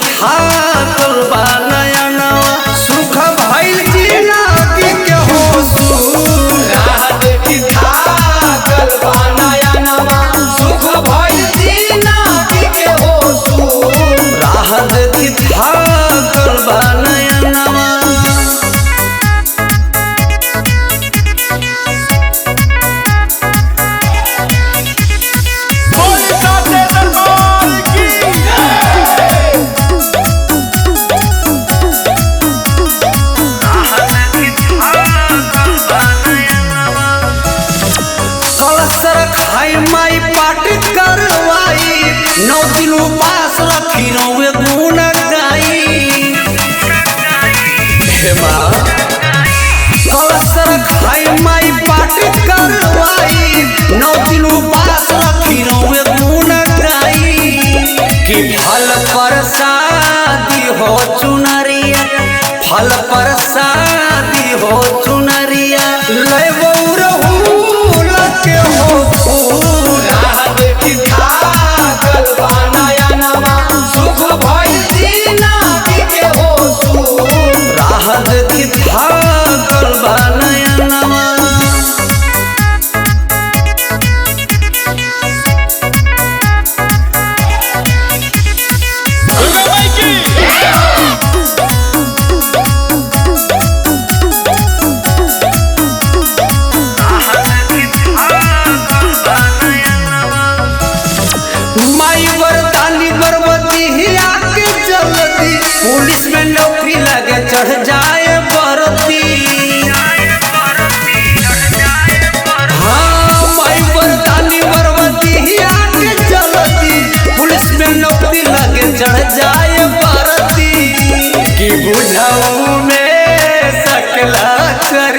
थाकल बा नयनवा सुख भइल जिंदगी के हुसूल राह देखी थाकल बा नयनवा सुख भइल जिंदगी के हुसूल राह देखी थाकल बा नयनवा खाई माई पार्टी करवाई 9 दिन उपास रखी रहुए गुण गाई हे माँ कलसर खाई माई पार्टी करवाई 9 दिन उपास रखी रहुए गुण गाई कि फल प्रसादी हो चुनरिया फल प्रसादी हो चुनरिया लेबो रहूल के हो राह देखी थाकल बा नयनवा सुख भइल जिंदगी के हुसूल राह देखी थाकल बा नयनवा माई वरदानी गर्भवती हिया के जल्दी पुलिस में नौकरी लगे चढ़ जाए वर्दी हाँ माई वरदानी गर्भवती हिया के जल्दी पुलिस में नौकरी लगे चढ़ जाए वर्दी कि बुझाऊ में सकला कर